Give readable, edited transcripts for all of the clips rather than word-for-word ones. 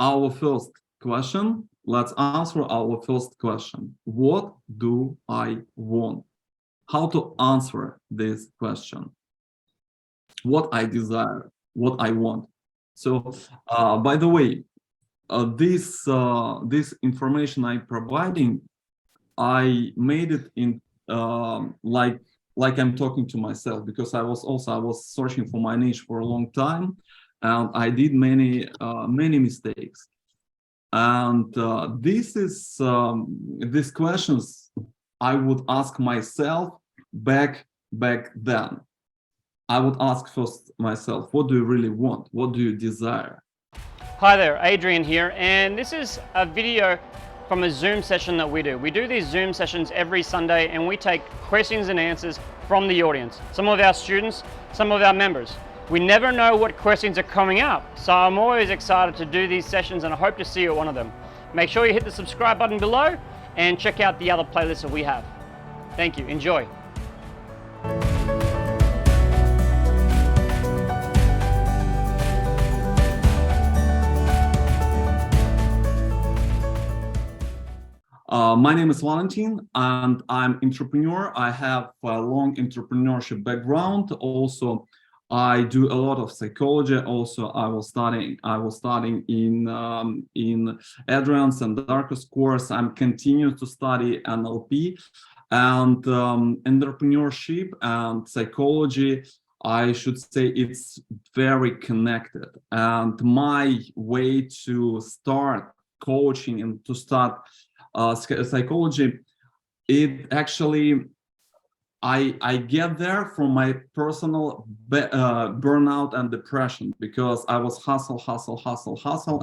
our first question. Let's answer our first question. What do I want? How to answer this question? What I desire, what I want. So, by the way, this information I'm providing, I made it in like I'm talking to myself, because I was searching for my niche for a long time, and I did many mistakes. And these questions I would ask myself back then. I would ask first myself, what do you really want? What do you desire? Hi there, Adrian here, and this is a video from a Zoom session that we do. We do these Zoom sessions every Sunday, and we take questions and answers from the audience, some of our students, some of our members. We never know what questions are coming up, so I'm always excited to do these sessions, and I hope to see you at one of them. Make sure you hit the subscribe button below and check out the other playlists that we have. Thank you, enjoy. My name is Valentine, and I'm entrepreneur. I have a long entrepreneurship background. Also, I do a lot of psychology. Also, I was studying in Adrian's and Darko's course. I'm continuing to study NLP, and entrepreneurship and psychology, I should say, it's very connected. And my way to start coaching and to start psychology, it actually, I get there from my personal burnout and depression, because I was hustle,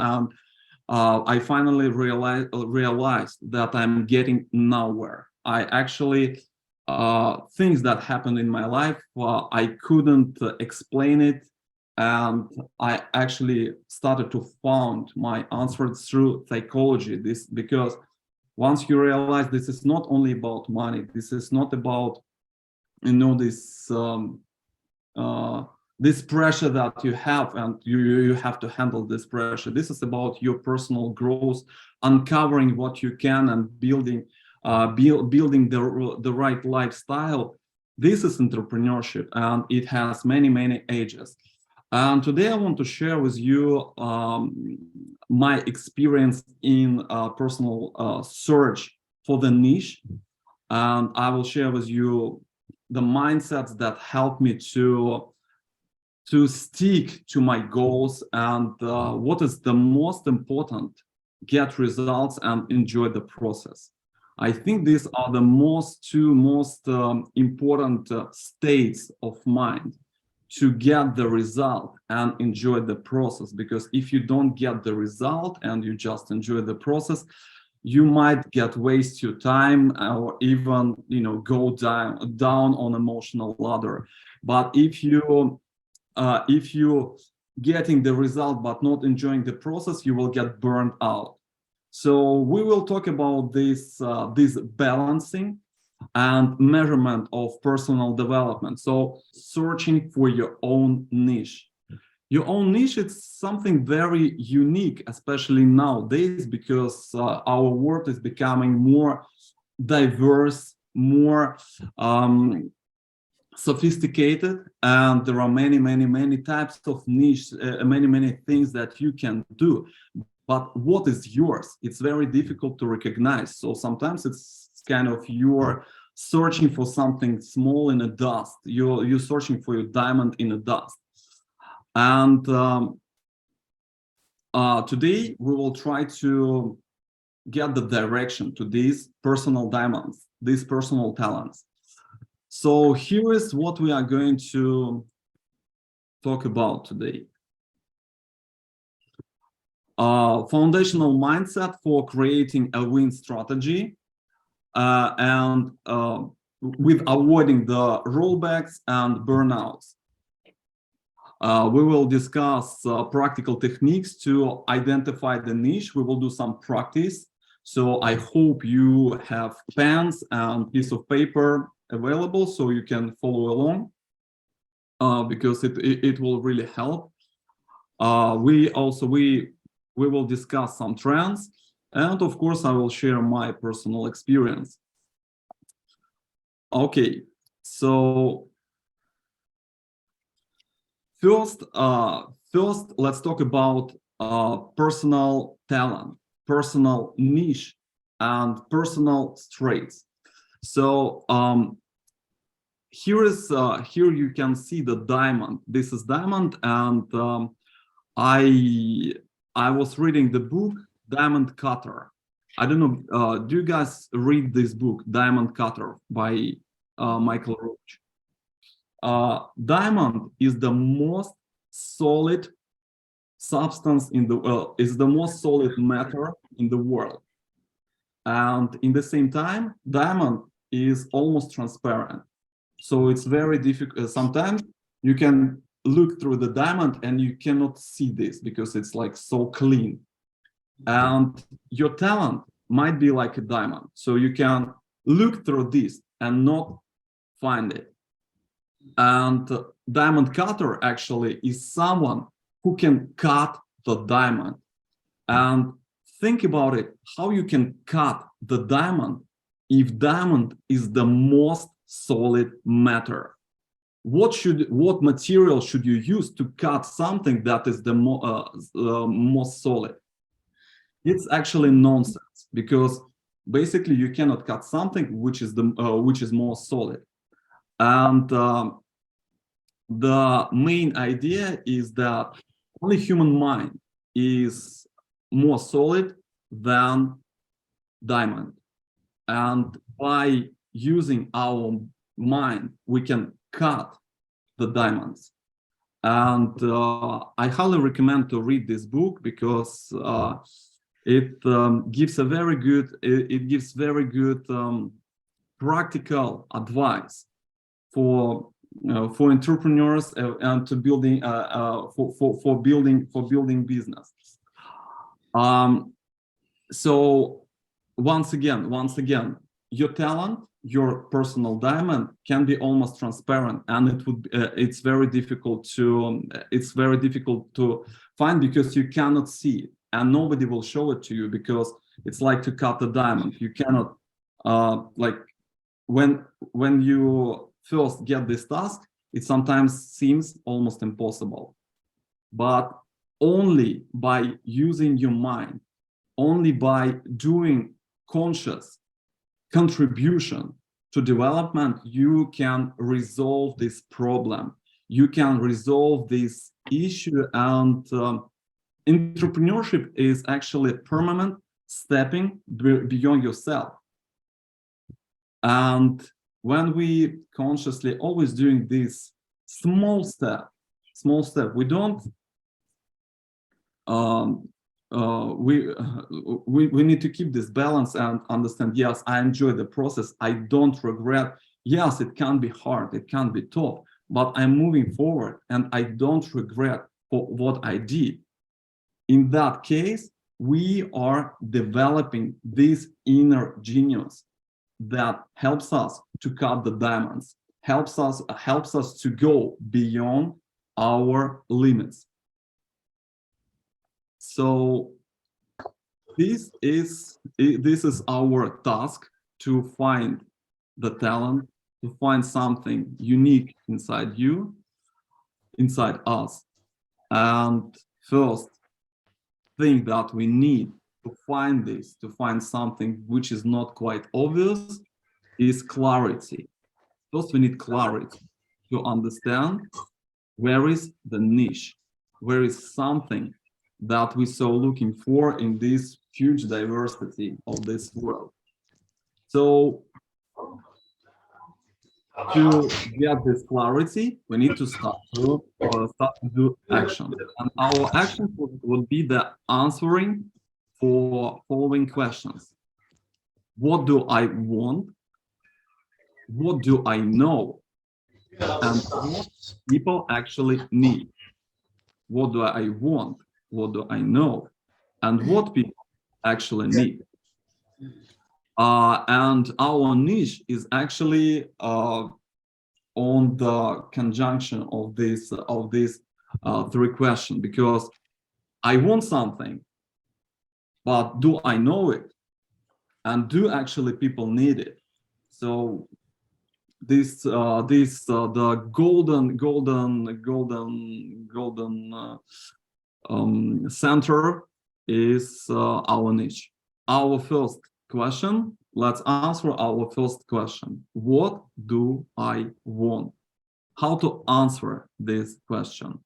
and I finally realized that I'm getting nowhere. I actually, things that happened in my life, I couldn't explain it, and I actually started to find my answers through psychology. Because once you realize this is not only about money, this is not about, this pressure that you have, and you have to handle this pressure. This is about your personal growth, uncovering what you can, and building the right lifestyle. This is entrepreneurship, and it has many ages. And today I want to share with you my experience in personal search for the niche, and I will share with you the mindsets that help me to stick to my goals, and what is the most important: get results and enjoy the process. I think these are the two most important states of mind, to get the result and enjoy the process. Because if you don't get the result and you just enjoy the process, you might waste your time, or even go down on emotional ladder. But if you getting the result but not enjoying the process, you will get burned out. So we will talk about this balancing and measurement of personal development. So searching for your own niche. Your own niche, it's something very unique, especially nowadays, because our world is becoming more diverse, more sophisticated, and there are many types of niche, many things that you can do. But what is yours? It's very difficult to recognize. So sometimes it's kind of you're searching for something small in the dust. You're searching for your diamond in the dust. And today we will try to get the direction to these personal diamonds, these personal talents. So here is what we are going to talk about today. Foundational mindset for creating a win strategy, and with avoiding the rollbacks and burnouts. We will discuss practical techniques to identify the niche. We will do some practice. So I hope you have pens and piece of paper available so you can follow along, because it will really help. We we will discuss some trends, and of course, I will share my personal experience. Okay, so first, let's talk about personal talent, personal niche, and personal traits. So here you can see the diamond. This is diamond, and I was reading the book Diamond Cutter. I don't know. Do you guys read this book, Diamond Cutter, by Michael Carroll? Diamond is the most solid substance in the world, is the most solid matter in the world. And in the same time, diamond is almost transparent. So it's very difficult. Sometimes you can look through the diamond and you cannot see this because it's like so clean. And your talent might be like a diamond. So you can look through this and not find it. And diamond cutter actually is someone who can cut the diamond. And think about it, how you can cut the diamond if diamond is the most solid matter. What material should you use to cut something that is the most solid? It's actually nonsense, because basically you cannot cut something which is more solid. And the main idea is that only human mind is more solid than diamond, and by using our mind we can cut the diamonds. And I highly recommend to read this book, because it gives very good practical advice for entrepreneurs and to building for building business. So once again, your talent, your personal diamond can be almost transparent, and it's very difficult to find, because you cannot see it and nobody will show it to you, because it's like to cut a diamond. You cannot like when you first get this task, it sometimes seems almost impossible, but only by using your mind, only by doing conscious contribution to development, you can resolve this problem, you can resolve this issue. And entrepreneurship is actually permanent stepping beyond yourself. And when we consciously always doing this small step, we don't we need to keep this balance and understand, yes, I enjoy the process, I don't regret. Yes, it can be hard, it can be tough, but I'm moving forward and I don't regret for what I did. In that case, we are developing this inner genius that helps us to cut the diamonds, helps us to go beyond our limits. So this is our task, to find the talent, to find something unique inside you, inside us. And first thing that we need to find this, to find something which is not quite obvious, is clarity. First, we need clarity to understand where is the niche, where is something that we so looking for in this huge diversity of this world. So to get this clarity, we need to start to do action. And our action would be the answering for following questions. What do I want? What do I know? And what people actually need? What do I want? What do I know? And what people actually need? And our niche is actually on the conjunction of these three questions, because I want something, but do I know it? And do actually people need it? So the golden center is our niche. Our first question, let's answer our first question. What do I want? How to answer this question?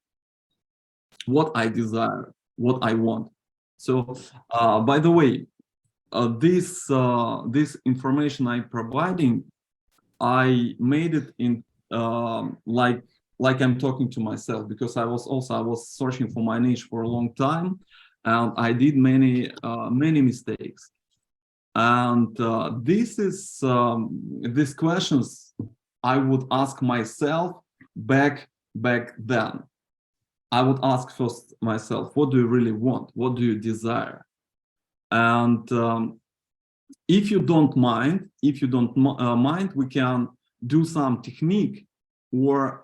What I desire, what I want. So by the way, this information I'm providing, I made it in like I'm talking to myself, because I was searching for my niche for a long time, and I did many mistakes. And these questions I would ask myself back then. I would ask first myself, what do you really want? What do you desire? And if you don't mind, we can do some technique, or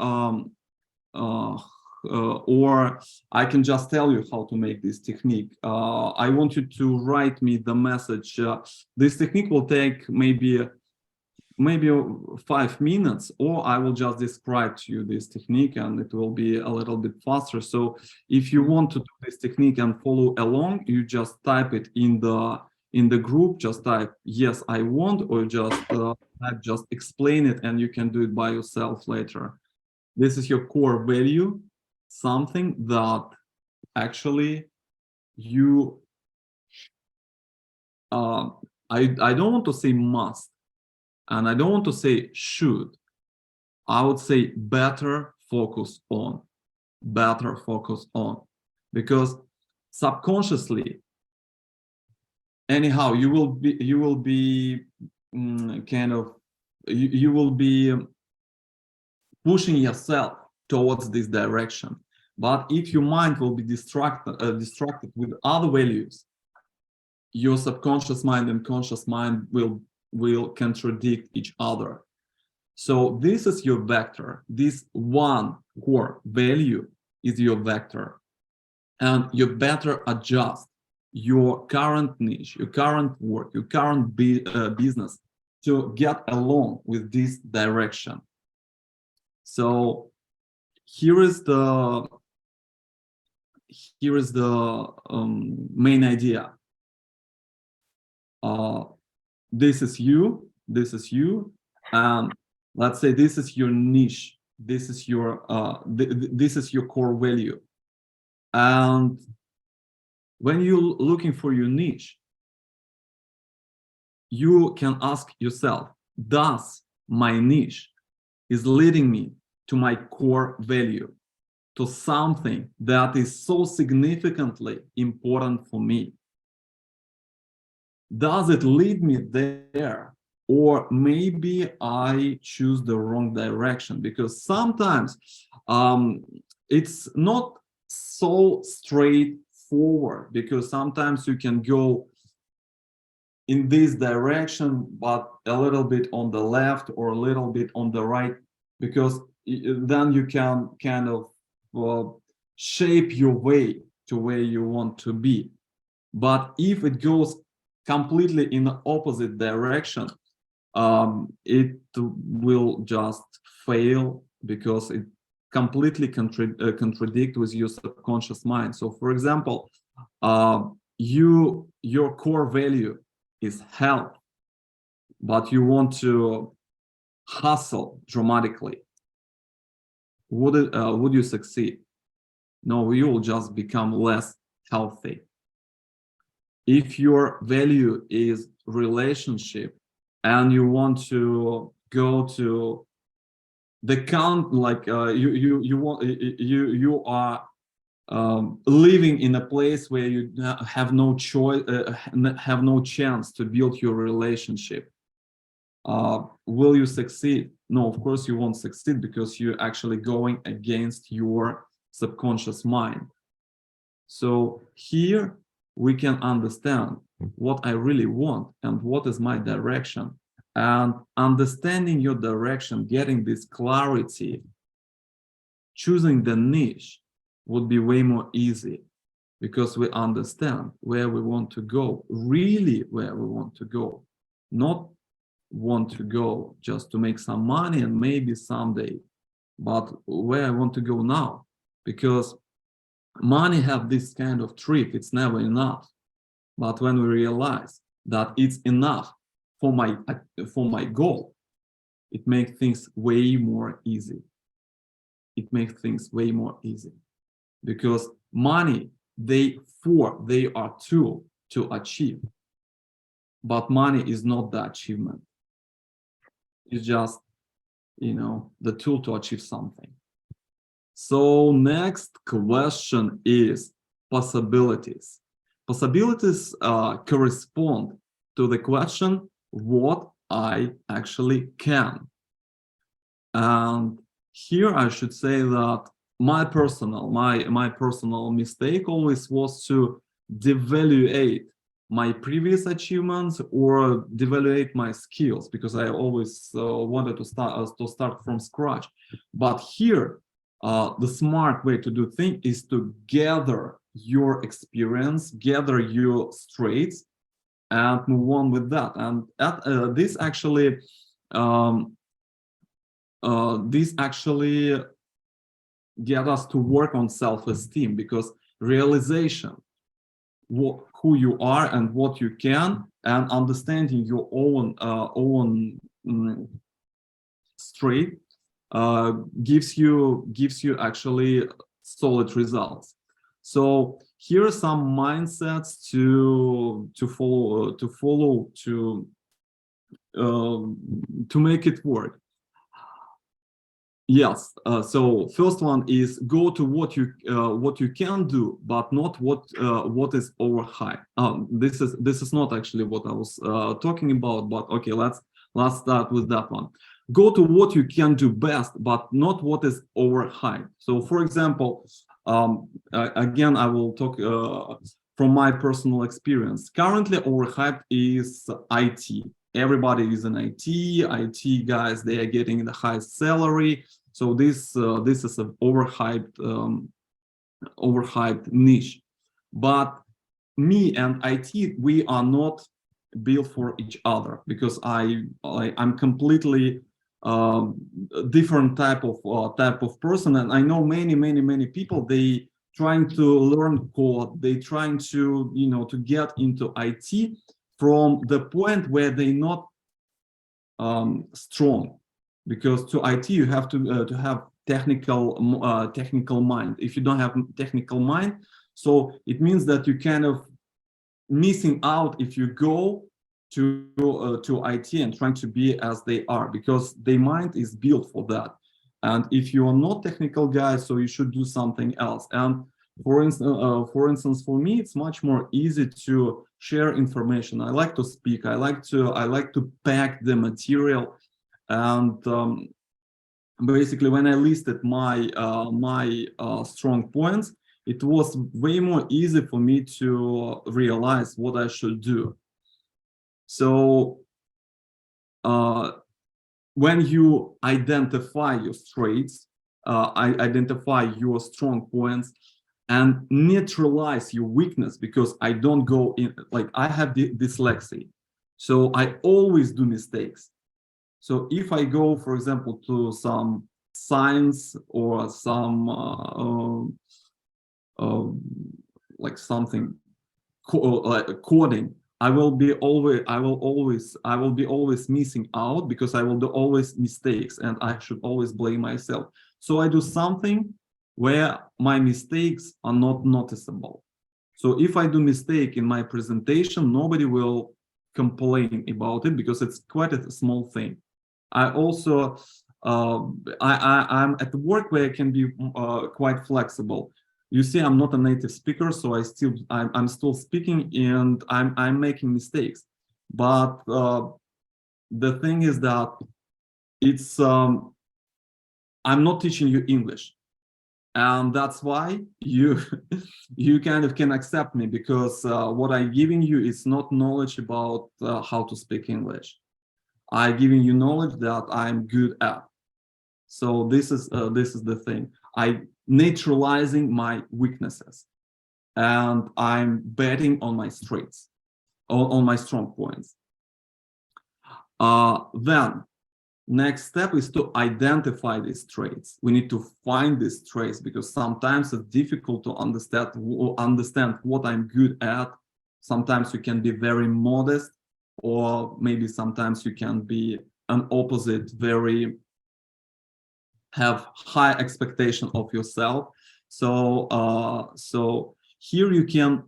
I can just tell you how to make this technique. I want you to write me the message. This technique will take maybe 5 minutes, or I will just describe to you this technique, and it will be a little bit faster. So if you want to do this technique and follow along, you just type it in the group. Just type yes I want, or just explain it, and you can do it by yourself later. This is your core value, something that actually you I don't want to say must, and I don't want to say should. I would say better focus on, because subconsciously, anyhow, you will be you will be pushing yourself towards this direction. But if your mind will be distracted with other values, your subconscious mind and conscious mind will contradict each other. So this is your vector. This one core value is your vector, and you better adjust your current niche, your current work, your current business to get along with this direction. So here is the main idea. This is you, and let's say this is your niche. This is your core value. And when you're looking for your niche, you can ask yourself, does my niche is leading me to my core value, to something that is so significantly important for me? Does it lead me there? Or maybe I choose the wrong direction? Because sometimes it's not so straightforward, because sometimes you can go in this direction, but a little bit on the left or a little bit on the right, because then you can kind of shape your way to where you want to be. But if it goes completely in the opposite direction, it will just fail, because it completely contradict with your subconscious mind. So for example, your core value is health, but you want to hustle dramatically. Would you succeed? No, you will just become less healthy. If your value is relationship, and you want to go to the count, like you are living in a place where you have no choice, have no chance to build your relationship, will you succeed? No, of course you won't succeed, because you're actually going against your subconscious mind. So here we can understand what I really want and what is my direction. And understanding your direction, getting this clarity, choosing the niche would be way more easy. because we understand where we want to go, really where we want to go, not want to go just to make some money and maybe someday, but where I want to go now. Because money have this kind of trick, it's never enough. But when we realize that it's enough for my goal, it makes things way more easy. It makes things way more easy, because money, they are tool to achieve, but money is not the achievement. It's just, the tool to achieve something. So next question is possibilities. Possibilities correspond to the question what I actually can. And here I should say that my personal mistake always was to devaluate my previous achievements or devaluate my skills, because I always wanted to start from scratch. But here, the smart way to do things is to gather your experience, gather your strengths, and move on with that. And this actually get us to work on self-esteem, because realization who you are and what you can, and understanding your own strength gives you actually solid results. So here are some mindsets to follow to make it work. Yes. So first one is go to what you can do, but not what is overhyped. This is not actually what I was talking about, but okay, let's start with that one. Go to what you can do best, but not what is overhyped. So, for example, again, I will talk from my personal experience. Currently, overhyped is IT. Everybody is in IT guys. They are getting the highest salary. So this is an overhyped niche. But me and IT, we are not built for each other, because I'm completely different type of person, and I know many people, they trying to learn code, they trying to to get into IT from the point where they're not strong, because to IT you have to have technical mind. If you don't have technical mind, so it means that you kind of missing out if you go to IT and trying to be as they are, because their mind is built for that. And if you are not technical guy, so you should do something else. And for instance, for me, it's much more easy to share information. I like to speak. I like to pack the material. And basically, when I listed my strong points, it was way more easy for me to realize what I should do. So when you identify your strengths, identify your strong points, and neutralize your weakness, because I don't go in, like I have dyslexia, so I always do mistakes. So if I go, for example, to some science or some like something like coding, I will be always missing out, because I will do always mistakes, and I should always blame myself. So I do something where my mistakes are not noticeable. So if I do mistake in my presentation, nobody will complain about it, because it's quite a small thing. I also I'm at work where I can be quite flexible. You see, I'm not a native speaker, so I'm still speaking, and I'm making mistakes. But the thing is that it's I'm not teaching you English, and that's why you kind of can accept me, because what I'm giving you is not knowledge about how to speak English. I'm giving you knowledge that I'm good at. So this is the thing. I neutralizing my weaknesses. and I'm betting on my strengths, on my strong points. Then next step is to identify these traits. We need to find these traits because sometimes it's difficult to understand what I'm good at. Sometimes you can be very modest, or maybe sometimes you can be an opposite, very have high expectation of yourself. So here you can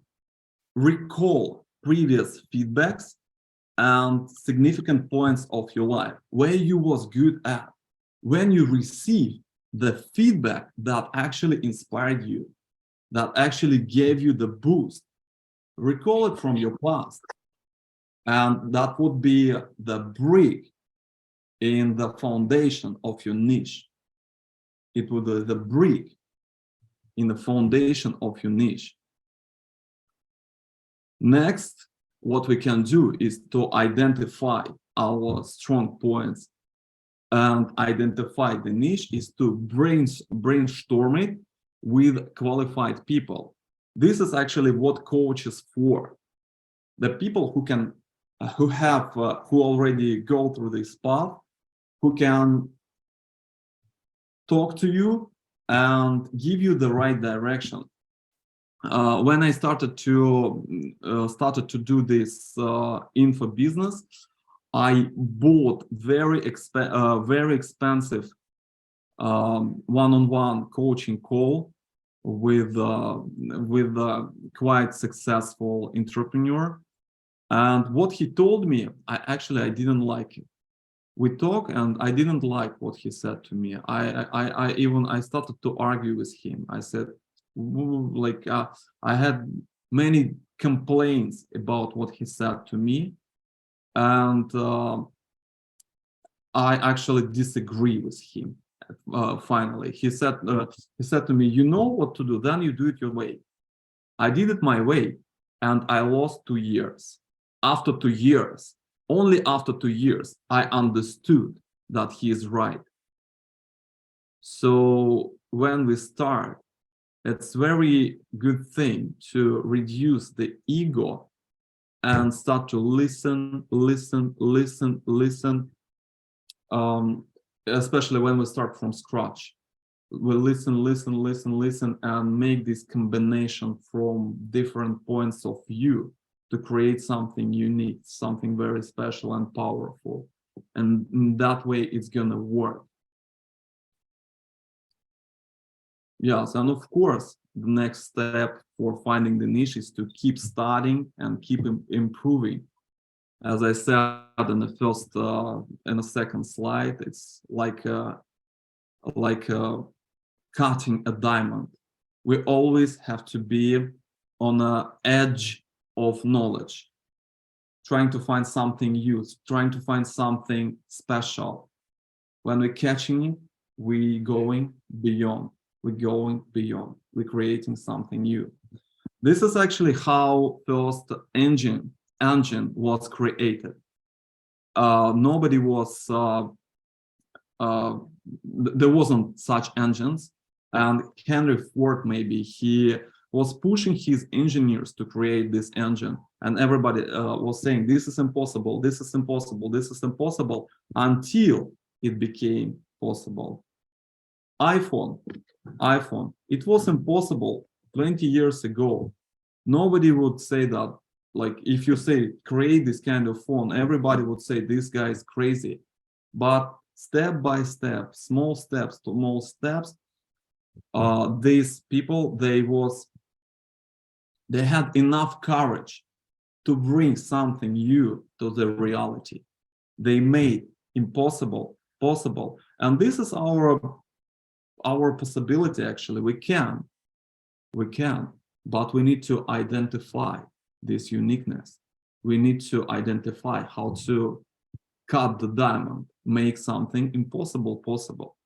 recall previous feedbacks and significant points of your life where you was good at, when you receive the feedback that actually inspired you, that actually gave you the boost. Recall it from your past, and that would be the brick in the foundation of your niche. It would be the brick in the foundation of your niche. Next, what we can do is to identify our strong points and identify the niche is to brainstorm it with qualified people. This is actually what coach is for. The people who can, who already go through this path, who can talk to you and give you the right direction. When I started to do this info business, I bought very expensive one-on-one coaching call with a quite successful entrepreneur, and what he told me, I didn't like it. We talked, and I didn't like what he said to me. I started to argue with him. I said, I had many complaints about what he said to me, and I actually disagree with him. Finally, he said to me, "You know what to do, then you do it your way." I did it my way, and I lost 2 years. After 2 years, only after 2 years, I understood that he is right. So when we start, it's very good thing to reduce the ego and start to listen, especially when we start from scratch. We listen, and make this combination from different points of view to create something unique, something very special and powerful. And in that way, it's gonna work. Yes, and of course, the next step for finding the niche is to keep studying and keep improving. As I said in the second slide, it's like cutting a diamond. We always have to be on the edge of knowledge, trying to find something new, trying to find something special. When we're catching it, we're going beyond. We're creating something new. This is actually how first engine was created. Nobody was, there wasn't such engines, and Henry Ford, maybe he was pushing his engineers to create this engine, and everybody was saying, this is impossible, this is impossible, this is impossible, until it became possible. iPhone, it was impossible 20 years ago. Nobody would say that. Like, if you say create this kind of phone, everybody would say this guy is crazy. But step by step, small steps, these people, they had enough courage to bring something new to the reality. They made impossible possible, and this is our possibility. Actually, we can, but we need to identify this uniqueness. We need to identify how to cut the diamond, make something impossible possible.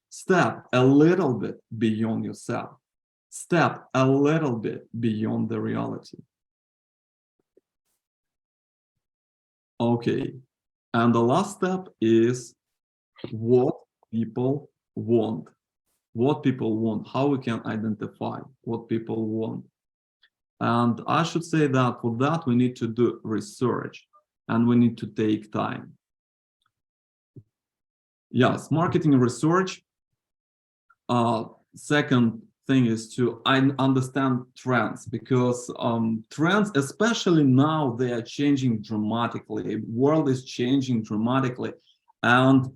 Step a little bit beyond yourself. Step a little bit beyond the reality. Okay, and the last step is what people want. What people want, how we can identify what people want. And I should say that for that, we need to do research and we need to take time. Yes, marketing research. Second thing is to understand trends, because trends, especially now, they are changing dramatically. World is changing dramatically, and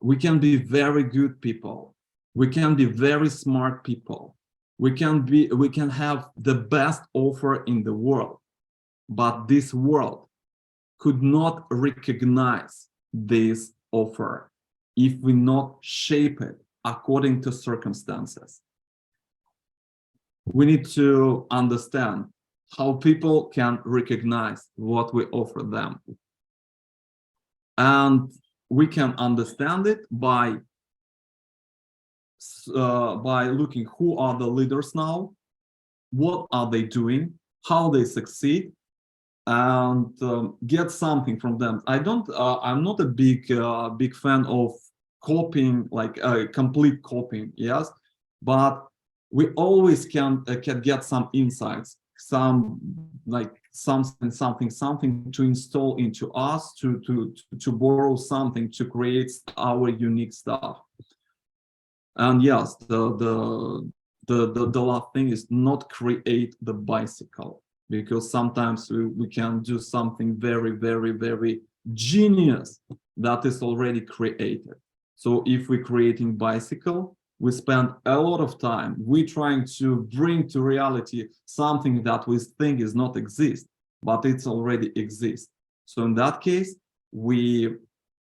we can be very good people. We can be very smart people. We can have the best offer in the world, but this world could not recognize this offer if we not shape it according to circumstances. We need to understand how people can recognize what we offer them. And we can understand it by looking who are the leaders now, what are they doing, how they succeed, and get something from them. I'm not a big fan of copying, like complete copying, yes, but we always can get some insights, some like something to install into us, to borrow something to create our unique stuff. And yes, the last thing is not create the bicycle, because sometimes we can do something very, very, very genius that is already created. So if we're creating bicycle, we spend a lot of time. We're trying to bring to reality something that we think is not exist, but it's already exists. So in that case, we're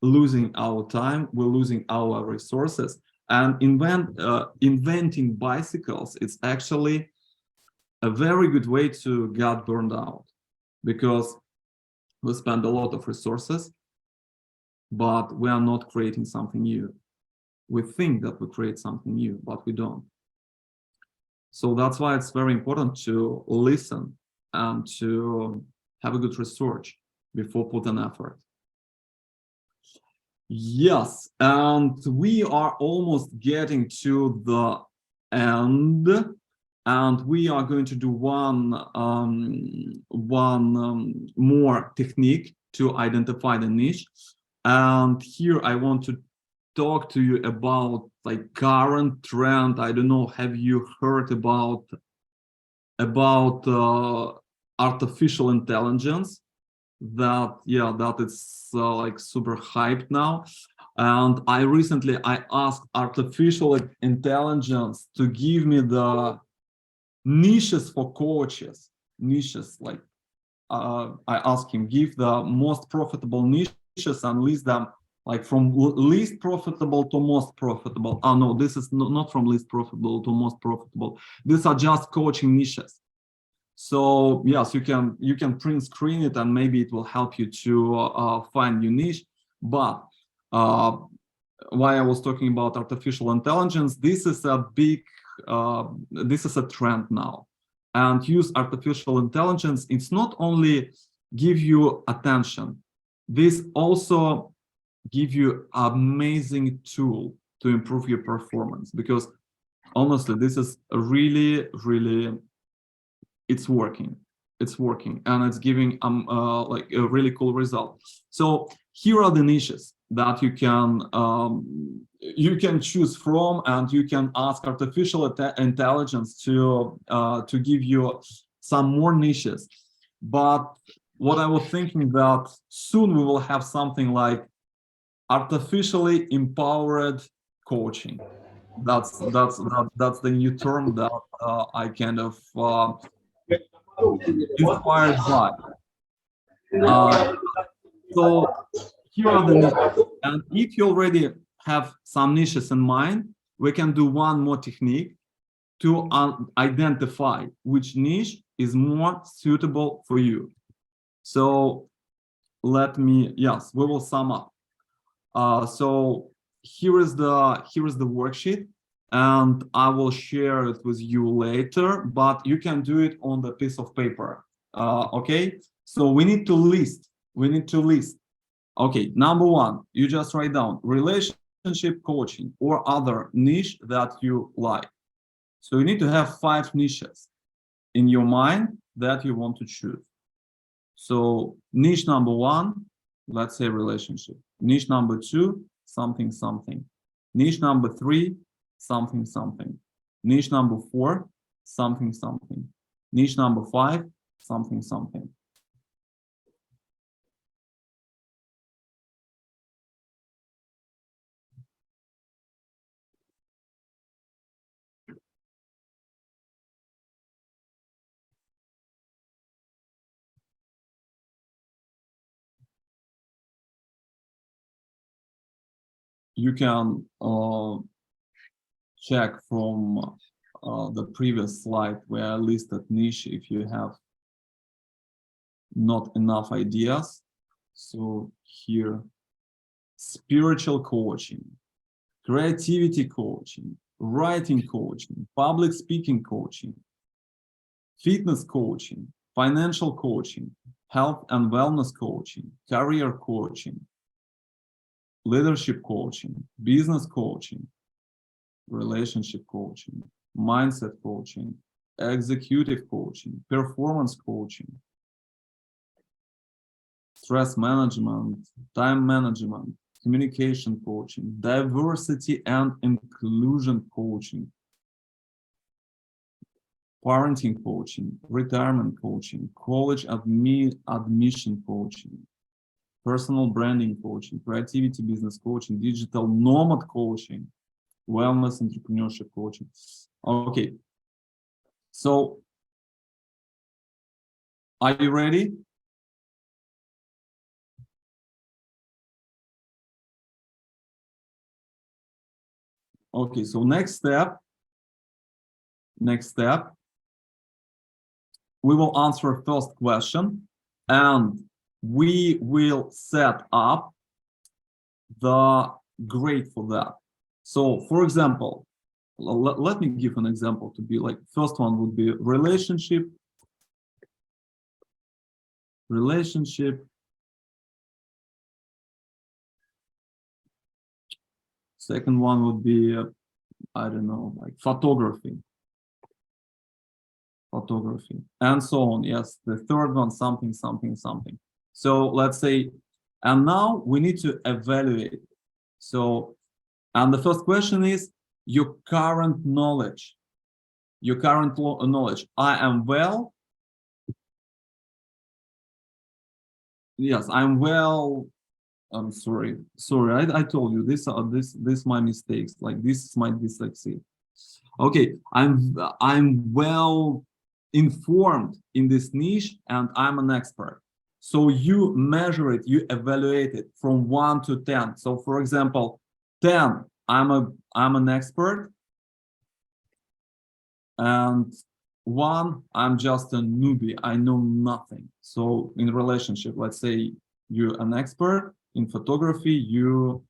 losing our time, we're losing our resources. And inventing bicycles, it's actually a very good way to get burned out, because we spend a lot of resources, but we are not creating something new. We think that we create something new, but we don't. So that's why it's very important to listen and to have a good research before put an effort. Yes, and we are almost getting to the end, and we are going to do one more technique to identify the niche. And here I want to talk to you about like current trend. I don't know, have you heard about artificial intelligence? That it's like super hyped now. And I asked artificial intelligence to give me the niches for coaches. Niches, like I asked him, give the most profitable niches and list them like from least profitable to most profitable. Oh no, this is not from least profitable to most profitable. These are just coaching niches. So yes, you can print screen it, and maybe it will help you to find your niche. But why I was talking about artificial intelligence, this is a trend now. And use artificial intelligence, it's not only give you attention, this also give you amazing tool to improve your performance, because honestly, this is really, really, it's working, and it's giving like a really cool result. So here are the niches that you can choose from, and you can ask artificial intelligence to give you some more niches. But what I was thinking that soon we will have something like artificially empowered coaching. That's the new term that I kind of inspired by. So here are the niches, and if you already have some niches in mind, we can do one more technique to identify which niche is more suitable for you. So we will sum up. So here is the worksheet, and I will share it with you later, but you can do it on the piece of paper. Okay, so we need to list. Okay, number one, you just write down relationship coaching or other niche that you like. So you need to have 5 niches. in your mind that you want to choose. So niche number one, let's say relationship. Niche number two, something, something. Niche number three, something, something. Niche number four, something, something. Niche number five, something, something. You can check from the previous slide where I listed niche if you have not enough ideas. So here, spiritual coaching, creativity coaching, writing coaching, public speaking coaching, fitness coaching, financial coaching, health and wellness coaching, career coaching, leadership coaching, business coaching, relationship coaching, mindset coaching, executive coaching, performance coaching, stress management, time management, communication coaching, diversity and inclusion coaching, parenting coaching, retirement coaching, college admission coaching, personal branding coaching, creativity business coaching, digital nomad coaching, wellness entrepreneurship coaching. Okay, so are you ready? Okay, so next step, we will answer first question and we will set up the grade for that. So for example, let me give an example to be like, first one would be relationship. Second one would be, I don't know, like photography, and so on. Yes, the third one, something, something, something. So let's say, and now we need to evaluate. So, and the first question is your current knowledge. I am well. Yes, I'm well. I'm sorry. I told you this. This my mistakes. Like this is my dyslexia. Okay, I'm well informed in this niche and I'm an expert. So you measure it, you evaluate it from 1 to 10. So for example, 10, I'm an expert, and 1, I'm just a newbie, I know nothing. So in relationship, let's say you're an expert in photography, you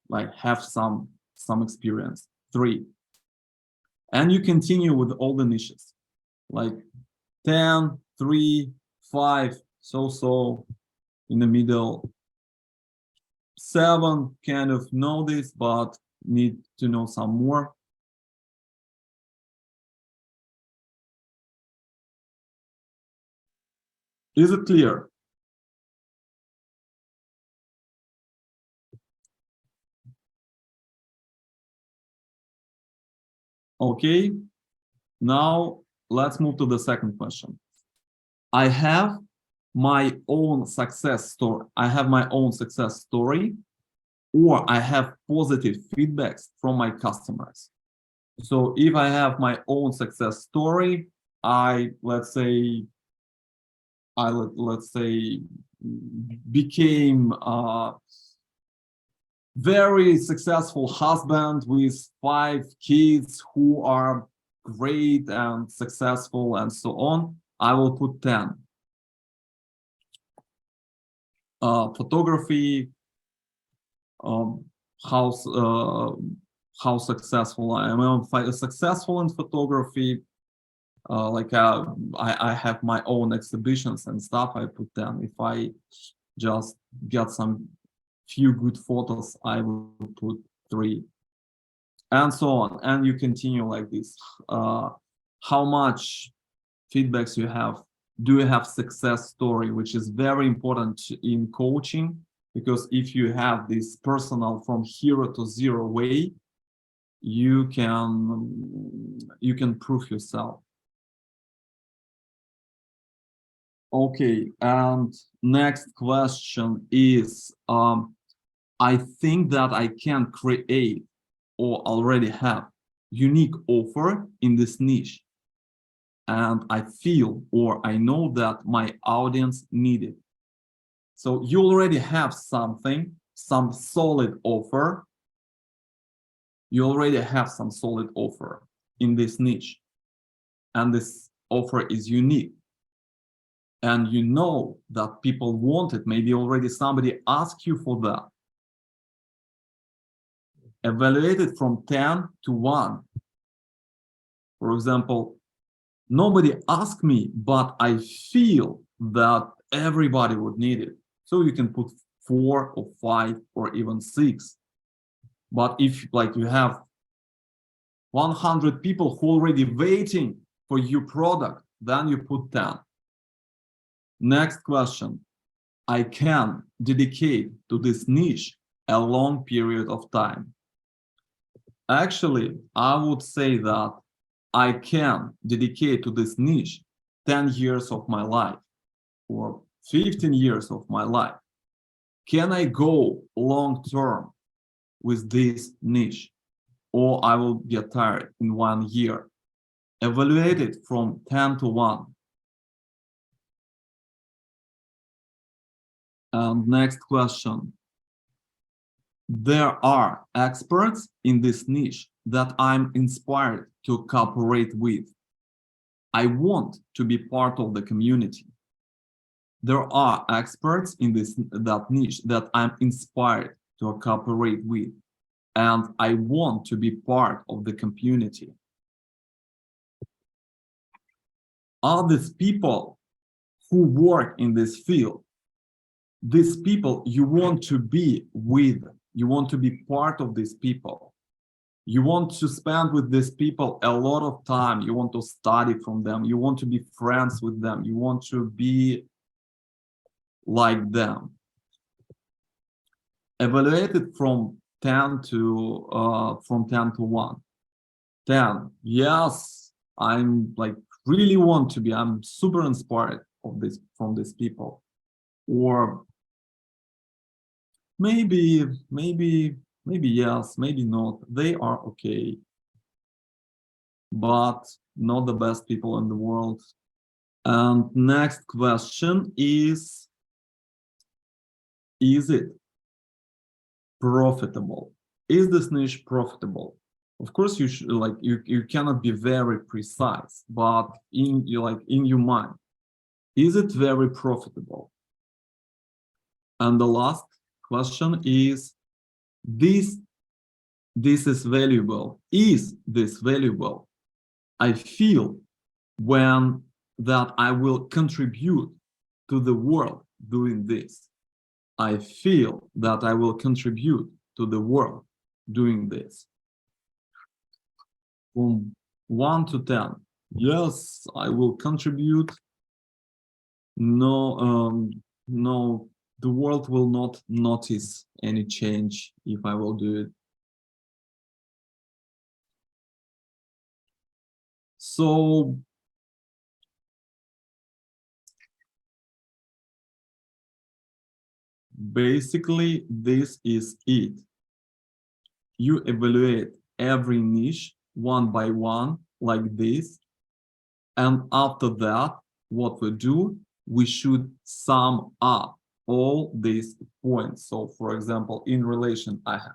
like have some experience. 3, and you continue with all the niches, like 10, 3, 5, so in the middle. 7, kind of know this, but need to know some more. Is it clear? Okay, now let's move to the second question. I have my own success story. Or I have positive feedbacks from my customers. So if I have my own success story, let's say became a very successful husband with 5 kids who are great and successful and so on, I will put 10. Photography, how successful I am. I'm successful in photography. I have my own exhibitions and stuff, I put 10. If I just get some few good photos, I will put 3, and so on. And you continue like this. how much feedbacks you have. Do you have success story, which is very important in coaching, because if you have this personal from hero to zero way, you can prove yourself. Okay, and next question is, I think that I can create or already have unique offer in this niche, and I feel or I know that my audience need it. So you already have something, some solid offer. You already have some solid offer in this niche, and this offer is unique. And you know that people want it. Maybe already somebody asked you for that. Evaluate it from 10 to 1. For example, nobody asked me, but I feel that everybody would need it. So you can put 4 or 5 or even 6. But if like you have 100 people who already waiting for your product, then you put 10. Next question. I can dedicate to this niche a long period of time. Actually, I would say that I can dedicate to this niche 10 years of my life or 15 years of my life. Can I go long term with this niche, or I will get tired in 1 year? Evaluate it from 10 to 1. And next question. There are experts in this niche that I'm inspired to cooperate with. I want to be part of the community. There are experts in that niche that I'm inspired to cooperate with, and I want to be part of the community. Are these people who work in this field, these people you want to be with, you want to be part of these people, you want to spend with these people a lot of time, you want to study from them, you want to be friends with them, you want to be like them. Evaluate it from 10 to 1. 10, yes, I'm like really want to be, I'm super inspired of this from these people. Or maybe yes, maybe not. They are okay, but not the best people in the world. And next question is it profitable? Is this niche profitable? Of course, you should like you cannot be very precise, but in your mind, is it very profitable? And the last question is this is valuable. Is this valuable? I feel when that I will contribute to the world doing this. I feel that I will contribute to the world doing this. From 1 to 10, yes, I will contribute. No, no, the world will not notice any change if I will do it. So basically, this is it. You evaluate every niche one by one like this. And after that, what we do, we should sum up all these points. So for example, in a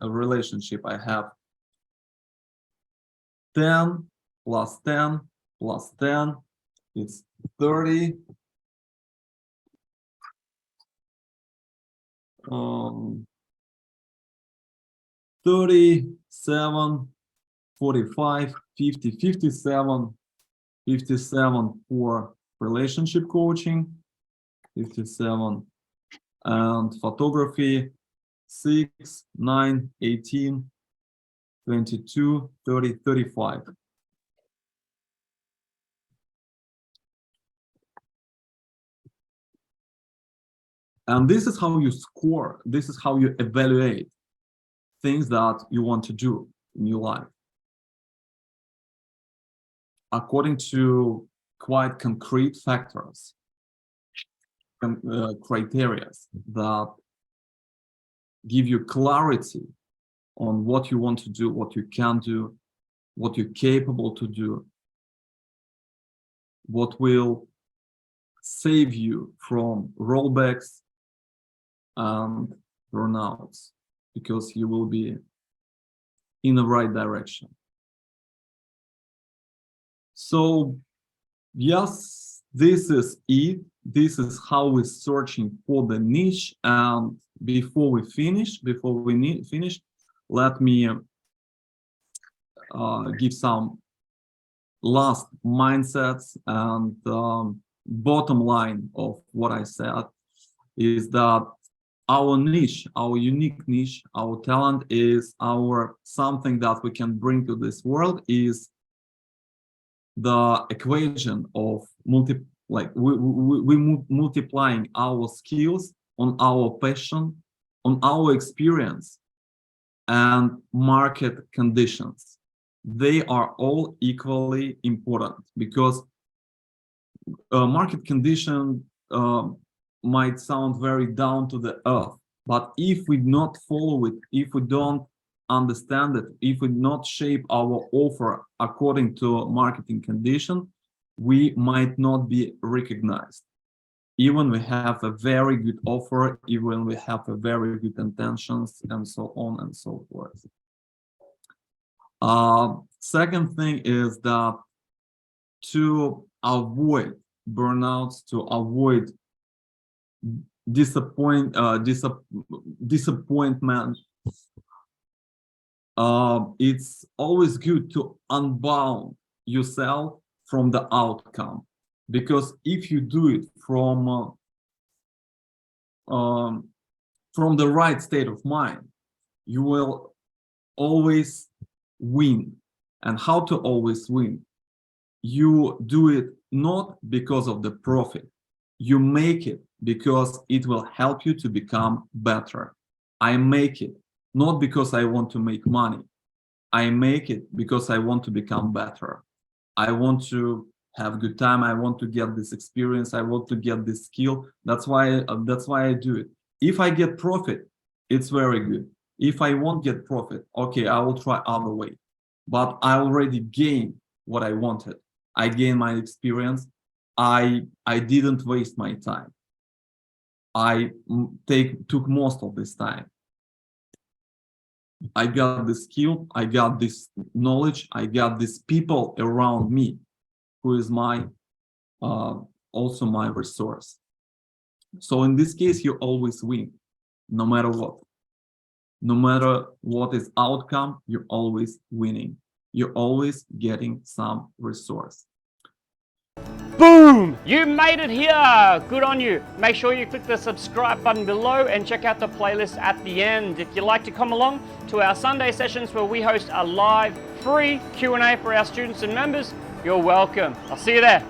relationship, I have 10 plus 10 plus 10, it's 30. 37, 45, 50, 57, 57 for relationship coaching, 57, and photography, 6, 9, 18, 22, 30, 35. And this is how you score. This is how you evaluate things that you want to do in your life, according to quite concrete factors, criteria that give you clarity on what you want to do, what you can do, what you're capable to do, what will save you from rollbacks and burnouts, because you will be in the right direction. So yes, this is it. This is how we're searching for the niche. And before we finish, let me give some last mindsets. And bottom line of what I said is that our niche, our unique niche, our talent is our something that we can bring to this world is the equation of multiplying our skills on our passion, on our experience, and market conditions. They are all equally important, because market condition might sound very down to the earth, but if we not follow it, if we don't understand it, if we not shape our offer according to marketing condition, we might not be recognized. Even we have a very good offer, even we have a very good intentions, and so on and so forth. Second thing is that to avoid burnouts, to avoid disappointment, it's always good to unbound yourself from the outcome, because if you do it from the right state of mind, you will always win. And how to always win? You do it not because of the profit. You make it because it will help you to become better. I make it not because I want to make money. I make it because I want to become better. I want to have good time. I want to get this experience. I want to get this skill. That's why I do it. If I get profit, it's very good. If I won't get profit, okay, I will try other way. But I already gained what I wanted. I gained my experience. I didn't waste my time. I took most of this time. I got the skill, I got this knowledge, I got these people around me, who is my also my resource. So in this case, you always win, no matter what. No matter what is outcome, you're always winning. You're always getting some resource. Boom! You made it here! Good on you. Make sure you click the subscribe button below and check out the playlist at the end. If you'd like to come along to our Sunday sessions where we host a live, free Q&A for our students and members, you're welcome. I'll see you there.